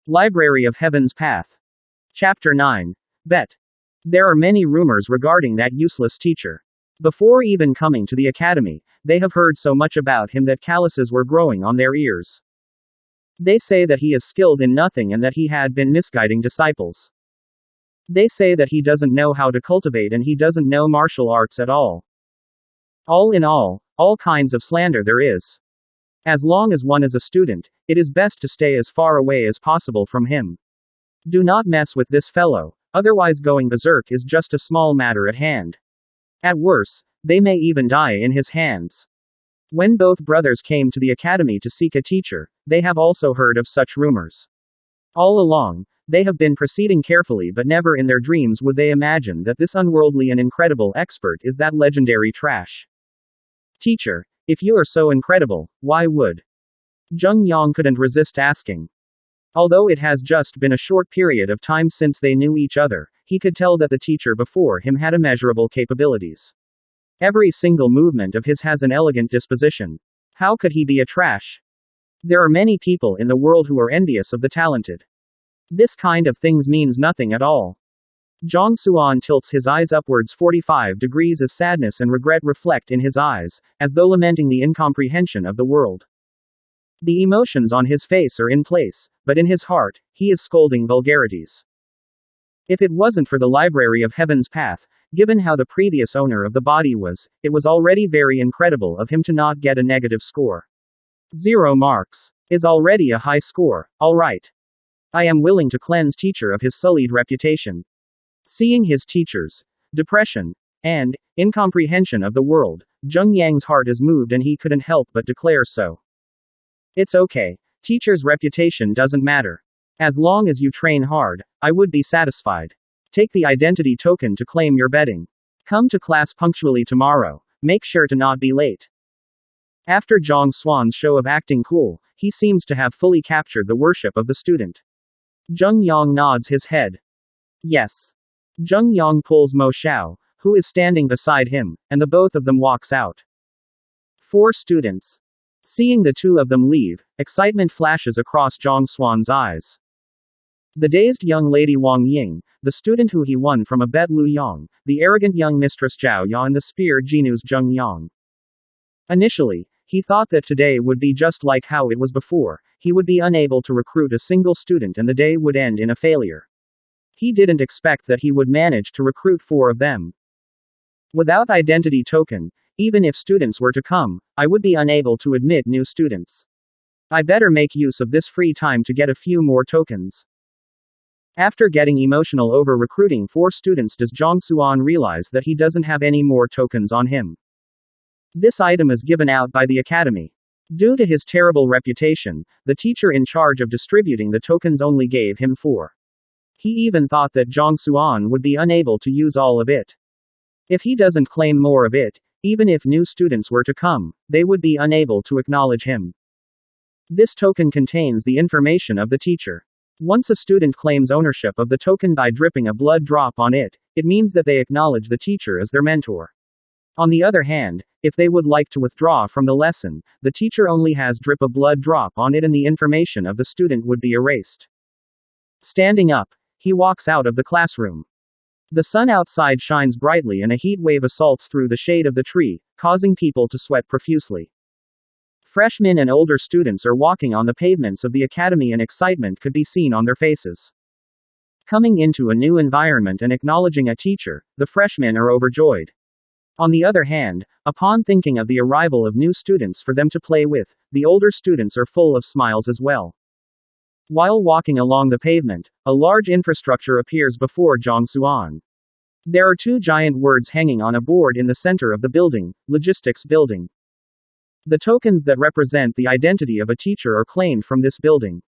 Library of Heaven's Path. Chapter 9. Bet. There are many rumors regarding that useless teacher. Before even coming to the academy, they have heard so much about him that calluses were growing on their ears. They say that he is skilled in nothing and that he had been misguiding disciples. They say that he doesn't know how to cultivate and he doesn't know martial arts at all. All in all kinds of slander there is. As long as one is a student, it is best to stay as far away as possible from him. Do not mess with this fellow, otherwise going berserk is just a small matter at hand. At worst, they may even die in his hands. When both brothers came to the academy to seek a teacher, they have also heard of such rumors. All along, they have been proceeding carefully, but never in their dreams would they imagine that this unworldly and incredible expert is that legendary trash. Teacher, if you are so incredible, why would? Zhang Yang couldn't resist asking. Although it has just been a short period of time since they knew each other, he could tell that the teacher before him had immeasurable capabilities. Every single movement of his has an elegant disposition. How could he be a trash? There are many people in the world who are envious of the talented. This kind of things means nothing at all. Zhang Xuan tilts his eyes upwards 45 degrees as sadness and regret reflect in his eyes, as though lamenting the incomprehension of the world. The emotions on his face are in place, but in his heart, he is scolding vulgarities. If it wasn't for the Library of Heaven's Path, given how the previous owner of the body was, it was already very incredible of him to not get a negative score. 0 marks is already a high score, alright. I am willing to cleanse teacher of his sullied reputation. Seeing his teacher's depression and incomprehension of the world, Zheng Yang's heart is moved and he couldn't help but declare so. It's okay, teacher's reputation doesn't matter. As long as you train hard, I would be satisfied. Take the identity token to claim your betting. Come to class punctually tomorrow, make sure to not be late. After Zhang Xuan's show of acting cool, he seems to have fully captured the worship of the student. Zheng Yang nods his head. Yes. Zheng Yang pulls Mo Xiao, who is standing beside him, and the both of them walks out. 4 students. Seeing the two of them leave, excitement flashes across Zhang Xuan's eyes. The dazed young lady Wang Ying, the student who he won from a bet Lu Yang, the arrogant young mistress Zhao Ya and the spear genius Zheng Yang. Initially, he thought that today would be just like how it was before, he would be unable to recruit a single student and the day would end in a failure. He didn't expect that he would manage to recruit 4 of them. Without identity token, even if students were to come, I would be unable to admit new students. I better make use of this free time to get a few more tokens. After getting emotional over recruiting 4 students, does Zhang Xuan realize that he doesn't have any more tokens on him. This item is given out by the academy. Due to his terrible reputation, the teacher in charge of distributing the tokens only gave him 4. He even thought that Zhang Xuan would be unable to use all of it. If he doesn't claim more of it, even if new students were to come, they would be unable to acknowledge him. This token contains the information of the teacher. Once a student claims ownership of the token by dripping a blood drop on it, it means that they acknowledge the teacher as their mentor. On the other hand, if they would like to withdraw from the lesson, the teacher only has drip a blood drop on it and the information of the student would be erased. Standing up, he walks out of the classroom. The sun outside shines brightly and a heat wave assaults through the shade of the tree, causing people to sweat profusely. Freshmen and older students are walking on the pavements of the academy and excitement could be seen on their faces. Coming into a new environment and acknowledging a teacher, the freshmen are overjoyed. On the other hand, upon thinking of the arrival of new students for them to play with, the older students are full of smiles as well. While walking along the pavement, a large infrastructure appears before Zhang Xuan. There are 2 giant words hanging on a board in the center of the building, Logistics Building. The tokens that represent the identity of a teacher are claimed from this building.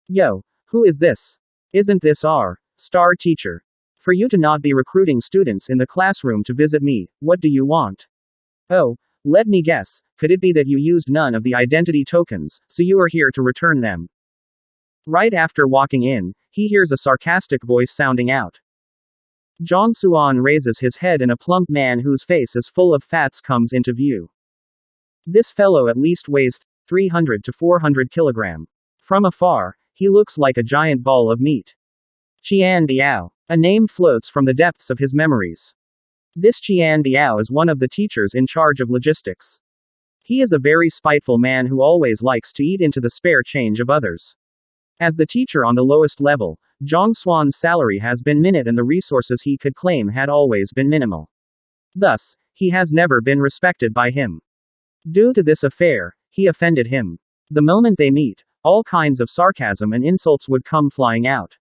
Yo, who is this? Isn't this our star teacher? For you to not be recruiting students in the classroom to visit me, what do you want? Oh, let me guess, could it be that you used none of the identity tokens, so you are here to return them? Right after walking in, he hears a sarcastic voice sounding out. Zhang Xuan raises his head and a plump man whose face is full of fats comes into view. This fellow at least weighs 300 to 400 kilograms. From afar, he looks like a giant ball of meat. Qian Diao. A name floats from the depths of his memories. This Qian Diao is one of the teachers in charge of logistics. He is a very spiteful man who always likes to eat into the spare change of others. As the teacher on the lowest level, Zhang Xuan's salary has been minute and the resources he could claim had always been minimal. Thus, he has never been respected by him. Due to this affair, he offended him. The moment they meet, all kinds of sarcasm and insults would come flying out.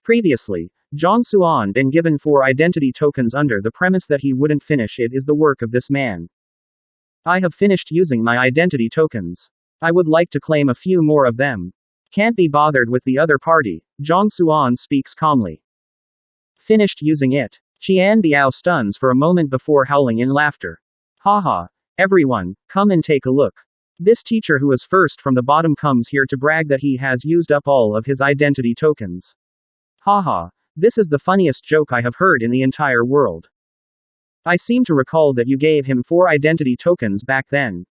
Previously, Zhang Xuan been given 4 identity tokens under the premise that he wouldn't finish it is the work of this man. I have finished using my identity tokens. I would like to claim a few more of them. Can't be bothered with the other party, Zhang Xuan speaks calmly. Finished using it. Qian Diao stuns for a moment before howling in laughter. Haha. Everyone, come and take a look. This teacher who is first from the bottom comes here to brag that he has used up all of his identity tokens. Haha. This is the funniest joke I have heard in the entire world. I seem to recall that you gave him 4 identity tokens back then.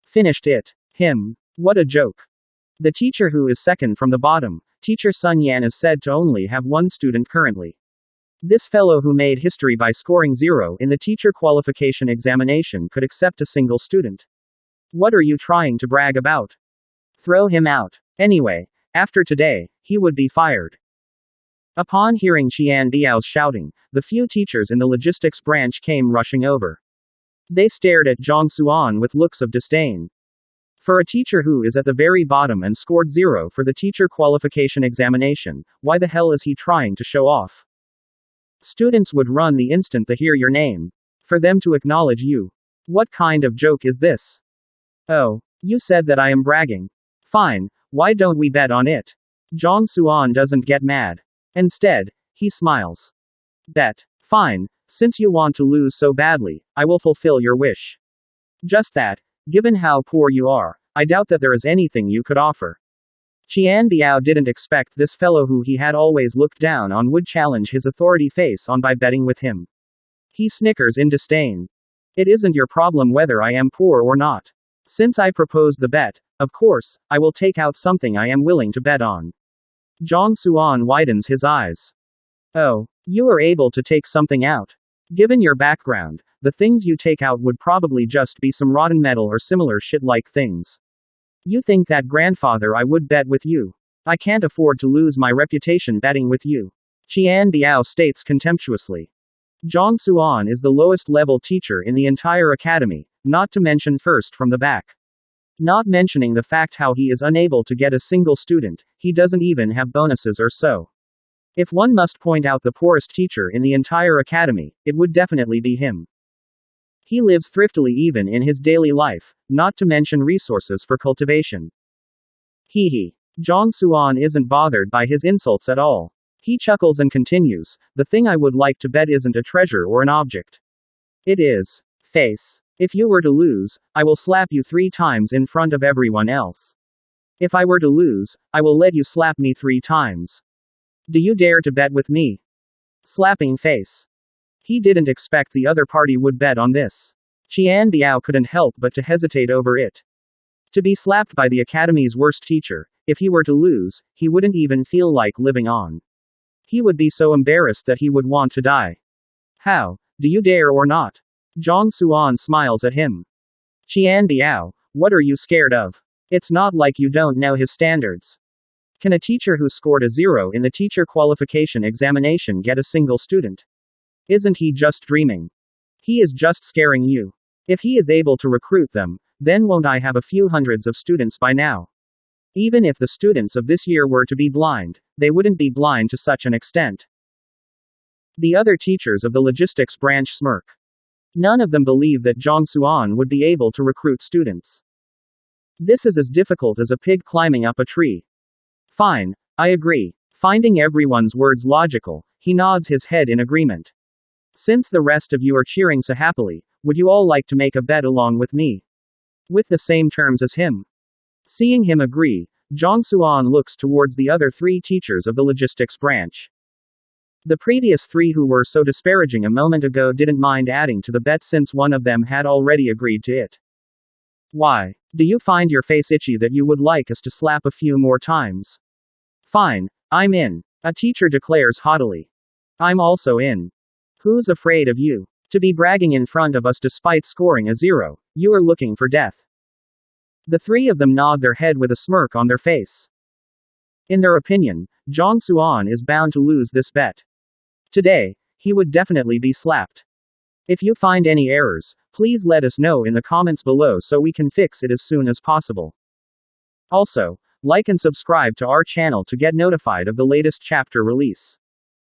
Finished it. Him. What a joke. The teacher who is second from the bottom, Teacher Sun Yan, is said to only have 1 student currently. This fellow who made history by scoring 0 in the teacher qualification examination could accept a single student. What are you trying to brag about? Throw him out. Anyway, after today, he would be fired. Upon hearing Qian Diao's shouting, the few teachers in the logistics branch came rushing over. They stared at Zhang Xuan with looks of disdain. For a teacher who is at the very bottom and scored 0 for the teacher qualification examination, why the hell is he trying to show off? Students would run the instant they hear your name. For them to acknowledge you. What kind of joke is this? Oh, you said that I am bragging. Fine, why don't we bet on it? Zhang Xuan doesn't get mad. Instead, he smiles. Bet. Fine, since you want to lose so badly, I will fulfill your wish. Just that, given how poor you are, I doubt that there is anything you could offer. Qian Diao didn't expect this fellow who he had always looked down on would challenge his authority face on by betting with him. He snickers in disdain. It isn't your problem whether I am poor or not. Since I proposed the bet, of course, I will take out something I am willing to bet on. Zhang Xuan widens his eyes. Oh, you are able to take something out. Given your background, the things you take out would probably just be some rotten metal or similar shit-like things. You think that grandfather I would bet with you? I can't afford to lose my reputation betting with you. Qian Diao states contemptuously. Zhang Xuan is the lowest level teacher in the entire academy, not to mention first from the back. Not mentioning the fact how he is unable to get a single student, he doesn't even have bonuses or so. If one must point out the poorest teacher in the entire academy, it would definitely be him. He lives thriftily even in his daily life, not to mention resources for cultivation. Hee hee. Zhang Xuan isn't bothered by his insults at all. He chuckles and continues, the thing I would like to bet isn't a treasure or an object. It is face. If you were to lose, I will slap you 3 times in front of everyone else. If I were to lose, I will let you slap me 3 times. Do you dare to bet with me? Slapping face. He didn't expect the other party would bet on this. Qian Diao couldn't help but to hesitate over it. To be slapped by the academy's worst teacher, if he were to lose, he wouldn't even feel like living on. He would be so embarrassed that he would want to die. How? Do you dare or not? Zhang Xuan smiles at him. Qian Diao, what are you scared of? It's not like you don't know his standards. Can a teacher who scored a 0 in the teacher qualification examination get a single student? Isn't he just dreaming? He is just scaring you. If he is able to recruit them, then won't I have a few hundreds of students by now? Even if the students of this year were to be blind, they wouldn't be blind to such an extent. The other teachers of the logistics branch smirk. None of them believe that Zhang Xuan would be able to recruit students. This is as difficult as a pig climbing up a tree. Fine, I agree. Finding everyone's words logical, he nods his head in agreement. Since the rest of you are cheering so happily, would you all like to make a bet along with me? With the same terms as him? Seeing him agree, Zhang Xuan looks towards the other 3 teachers of the logistics branch. The previous 3 who were so disparaging a moment ago didn't mind adding to the bet since one of them had already agreed to it. Why? Do you find your face itchy that you would like us to slap a few more times? Fine, I'm in. A teacher declares haughtily. I'm also in. Who's afraid of you? To be bragging in front of us despite scoring a 0. You are looking for death. The three of them nod their head with a smirk on their face. In their opinion, Zhang Xuan is bound to lose this bet. Today, he would definitely be slapped. If you find any errors, please let us know in the comments below so we can fix it as soon as possible. Also, like and subscribe to our channel to get notified of the latest chapter release.